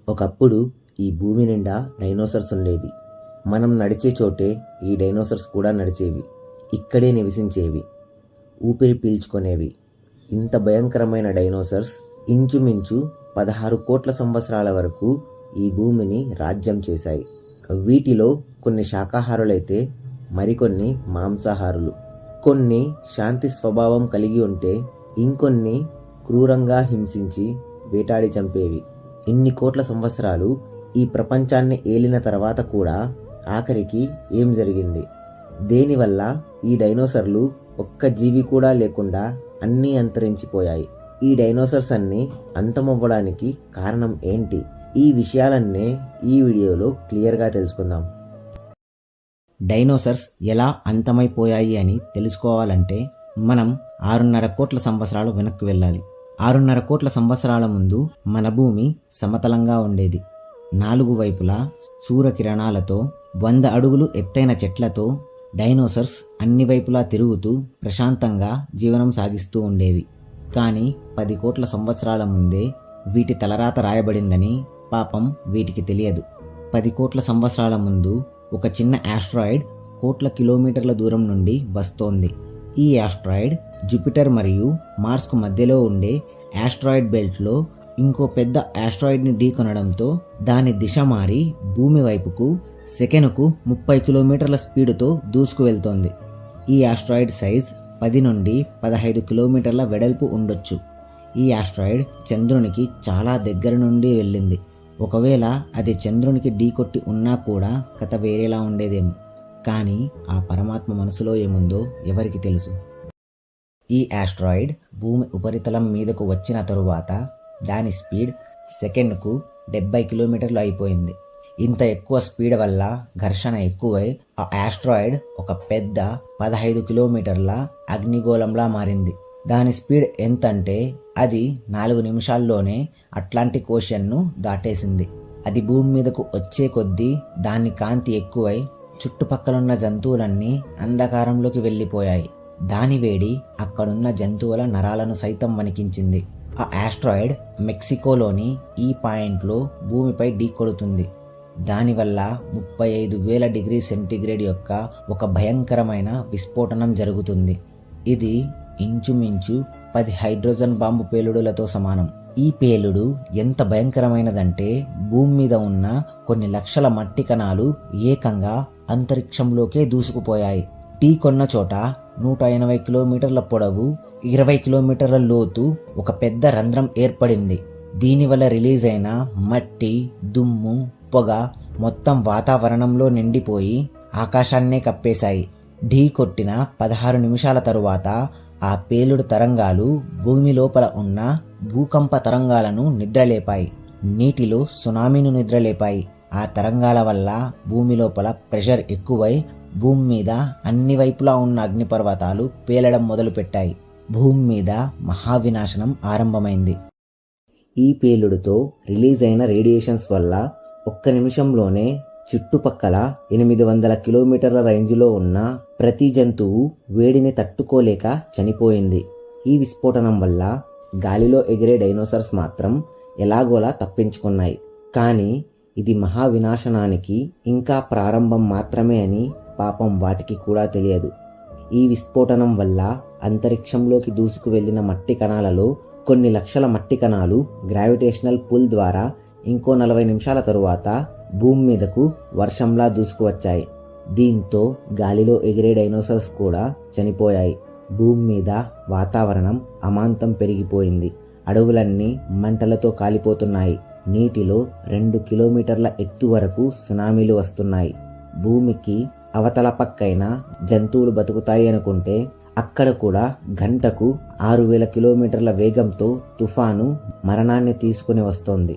ఒకప్పుడు ఈ భూమి నిండా డైనోసార్స్ ఉండేవి. మనం నడిచే చోటే ఈ డైనోసార్స్ కూడా నడిచేవి. ఇక్కడే నివసించేవి, ఊపిరి పీల్చుకునేవి. ఇంత భయంకరమైన డైనోసార్స్ ఇంచుమించు 16 కోట్ల సంవత్సరాల వరకు ఈ భూమిని రాజ్యం చేశాయి. వీటిలో కొన్ని శాకాహారులైతే మరికొన్ని మాంసాహారులు. కొన్ని శాంతి స్వభావం కలిగి ఉంటే ఇంకొన్ని క్రూరంగా హింసించి వేటాడి చంపేవి. ఇన్ని కోట్ల సంవత్సరాలు ఈ ప్రపంచాన్ని ఏలిన తర్వాత కూడా ఆఖరికి ఏం జరిగింది? దేనివల్ల ఈ డైనోసార్లు ఒక్క జీవి కూడా లేకుండా అన్నీ అంతరించిపోయాయి? ఈ డైనోసార్స్ అన్నీ అంతమవ్వడానికి కారణం ఏంటి? ఈ విషయాలన్నే ఈ వీడియోలో క్లియర్గా తెలుసుకుందాం. డైనోసార్స్ ఎలా అంతమైపోయాయి అని తెలుసుకోవాలంటే మనం 6.5 కోట్ల సంవత్సరాలు వెనక్కి వెళ్ళాలి. 6.5 కోట్ల సంవత్సరాల ముందు మన భూమి సమతలంగా ఉండేది. 4 వైపులా సూర్యకిరణాలతో 100 అడుగులు ఎత్తైన చెట్లతో డైనోసార్స్ అన్ని వైపులా తిరుగుతూ ప్రశాంతంగా జీవనం సాగిస్తూ ఉండేవి. కానీ 10 కోట్ల సంవత్సరాల ముందే వీటి తలరాత రాయబడిందని పాపం వీటికి తెలియదు. 10 కోట్ల సంవత్సరాల ముందు ఒక చిన్న ఆస్ట్రాయిడ్ కోట్ల కిలోమీటర్ల దూరం నుండి వస్తోంది. ఈ ఆస్ట్రాయిడ్ జూపిటర్ మరియు మార్స్కు మధ్యలో ఉండే ఆస్ట్రాయిడ్ బెల్ట్లో ఇంకో పెద్ద ఆస్ట్రాయిడ్ని ఢీకొనడంతో దాని దిశ మారి భూమి వైపుకు సెకనుకు 30 కిలోమీటర్ల స్పీడుతో దూసుకు వెళ్తోంది. ఈ ఆస్ట్రాయిడ్ సైజ్ 10 నుండి 15 కిలోమీటర్ల వెడల్పు ఉండొచ్చు. ఈ ఆస్ట్రాయిడ్ చంద్రునికి చాలా దగ్గర నుండి వెళ్ళింది. ఒకవేళ అది చంద్రునికి ఢీకొట్టి ఉన్నా కూడా కథ వేరేలా ఉండేదేమో. కానీ ఆ పరమాత్మ మనసులో ఏముందో ఎవరికి తెలుసు? ఈ ఆస్ట్రాయిడ్ భూమి ఉపరితలం మీదకు వచ్చిన తరువాత దాని స్పీడ్ సెకండ్కు 70 కిలోమీటర్లు అయిపోయింది. ఇంత ఎక్కువ స్పీడ్ వల్ల ఘర్షణ ఎక్కువై ఆ ఆస్ట్రాయిడ్ ఒక పెద్ద 15 కిలోమీటర్ల అగ్నిగోళంలా మారింది. దాని స్పీడ్ ఎంతంటే అది 4 నిమిషాల్లోనే అట్లాంటిక్ ఓషన్ను దాటేసింది. అది భూమి మీదకు వచ్చే కొద్దీ దాని కాంతి ఎక్కువై చుట్టుపక్కలున్న జంతువులన్నీ అంధకారంలోకి వెళ్ళిపోయాయి. దాని వేడి అక్కడున్న జంతువుల నరాలను సైతం వణికించింది. ఆ ఆస్ట్రాయిడ్ మెక్సికోలోని ఈ పాయింట్లో భూమిపై ఢీకొడుతుంది. దానివల్ల 35,000 డిగ్రీ సెంటీగ్రేడ్ యొక్క ఒక భయంకరమైన విస్ఫోటనం జరుగుతుంది. ఇది ఇంచుమించు 10 హైడ్రోజన్ బాంబు పేలుడులతో సమానం. ఈ పేలుడు ఎంత భయంకరమైనదంటే భూమి మీద ఉన్న కొన్ని లక్షల మట్టి కణాలు ఏకంగా అంతరిక్షంలోకే దూసుకుపోయాయి. ఢీకొన్న చోట 180 కిలోమీటర్ల పొడవు, 20 కిలోమీటర్ల లోతు ఒక పెద్ద రంధ్రం ఏర్పడింది. దీనివల్ల రిలీజ్ అయిన మట్టి, దుమ్ము, పొగ మొత్తం వాతావరణంలో నిండిపోయి ఆకాశాన్నే కప్పేశాయి. ఢీ కొట్టిన 16 నిమిషాల తరువాత ఆ పేలుడు తరంగాలు భూమి లోపల ఉన్న భూకంప తరంగాలను నిద్రలేపాయి. నీటిలో సునామీను నిద్రలేపాయి. ఆ తరంగాల వల్ల భూమి లోపల ప్రెషర్ ఎక్కువై భూమి మీద అన్ని వైపులా ఉన్న అగ్నిపర్వతాలు పేలడం మొదలుపెట్టాయి. భూమి మీద మహావినాశనం ఆరంభమైంది. ఈ పేలుడుతో రిలీజ్ అయిన రేడియేషన్స్ వల్ల ఒక్క నిమిషంలోనే చుట్టుపక్కల 800 కిలోమీటర్ల రేంజ్లో ఉన్న ప్రతి జంతువు వేడిని తట్టుకోలేక చనిపోయింది. ఈ విస్ఫోటనం వల్ల గాలిలో ఎగిరే డైనోసార్స్ మాత్రం ఎలాగోలా తప్పించుకున్నాయి. కానీ ఇది మహావినాశనానికి ఇంకా ప్రారంభం మాత్రమే అని పాపం వాటికి కూడా తెలియదు. ఈ విస్ఫోటనం వల్ల అంతరిక్షంలోకి దూసుకు వెళ్లిన మట్టి కణాలలో కొన్ని లక్షల మట్టి కణాలు గ్రావిటేషనల్ పుల్ ద్వారా ఇంకో 40 నిమిషాల తరువాత భూమి మీదకు వర్షంలా దూసుకువచ్చాయి. దీంతో గాలిలో ఎగిరే డైనోసార్స్ కూడా చనిపోయాయి. భూమి మీద వాతావరణం అమాంతం పెరిగిపోయింది. అడవులన్నీ మంటలతో కాలిపోతున్నాయి. నీటిలో 2 కిలోమీటర్ల ఎత్తు వరకు సునామీలు వస్తున్నాయి. భూమికి అవతల పక్కైన జంతువులు బతుకుతాయి అనుకుంటే అక్కడ కూడా గంటకు 6,000 కిలోమీటర్ల వేగంతో తుఫాను మరణాన్ని తీసుకుని వస్తోంది.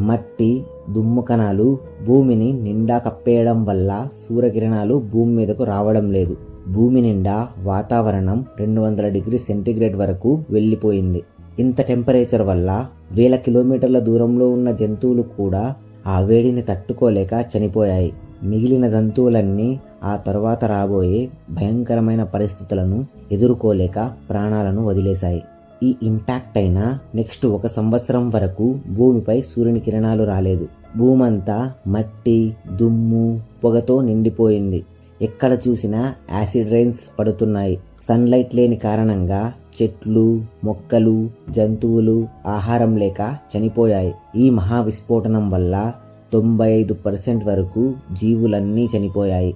మట్టి, దుమ్ము కణాలు భూమిని నిండా కప్పేయడం వల్ల సూర్యకిరణాలు భూమి మీదకు రావడం లేదు. భూమి నిండా వాతావరణం 200 డిగ్రీ సెంటీగ్రేడ్ వరకు వెళ్ళిపోయింది. ఇంత టెంపరేచర్ వల్ల 1000 కిలోమీటర్ల దూరంలో ఉన్న జంతువులు కూడా ఆ వేడిని తట్టుకోలేక చనిపోయాయి. మిగిలిన జంతువులన్నీ ఆ తరువాత రాబోయే భయంకరమైన పరిస్థితులను ఎదుర్కోలేక ప్రాణాలను వదిలేశాయి. ఈ ఇంపాక్ట్ అయిన నెక్స్ట్ 1 సంవత్సరం వరకు భూమిపై సూర్యుని కిరణాలు రాలేదు. భూమంతా మట్టి, దుమ్ము, పొగతో నిండిపోయింది. ఎక్కడ చూసినా యాసిడ్ రైన్స్ పడుతున్నాయి. సన్లైట్ లేని కారణంగా చెట్లు, మొక్కలు, జంతువులు ఆహారం లేక చనిపోయాయి. ఈ మహా విస్ఫోటనం వల్ల 95% వరకు జీవులన్నీ చనిపోయాయి.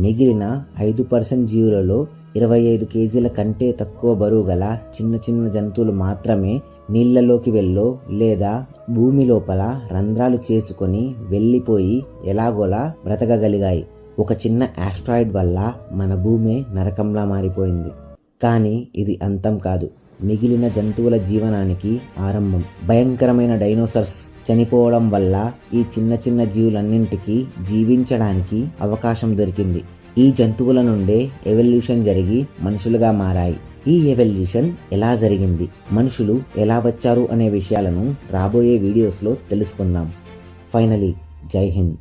మిగిలిన 5% జీవులలో 25 కేజీల కంటే తక్కువ బరువు గల చిన్న చిన్న జంతువులు మాత్రమే నీళ్లలోకి వెళ్ళో లేదా భూమి లోపల రంధ్రాలు చేసుకొని వెళ్ళిపోయి ఎలాగోలా బ్రతకగలిగాయి. ఒక చిన్న ఆస్ట్రాయిడ్ వల్ల మన భూమి నరకంలా మారిపోయింది. కానీ ఇది అంతం కాదు, మిగిలిన జంతువుల జీవనానికి ఆరంభం. భయంకరమైన డైనోసార్స్ చనిపోవడం వల్ల ఈ చిన్న చిన్న జీవులన్నింటికీ జీవించడానికి అవకాశం దొరికింది. ఈ జంతువుల నుండే ఎవల్యూషన్ జరిగి మనుషులుగా మారాయి. ఈ ఎవల్యూషన్ ఎలా జరిగింది, మనుషులు ఎలా వచ్చారు అనే విషయాలను రాబోయే వీడియోస్లో తెలుసుకుందాం. ఫైనలీ, జై హింద్.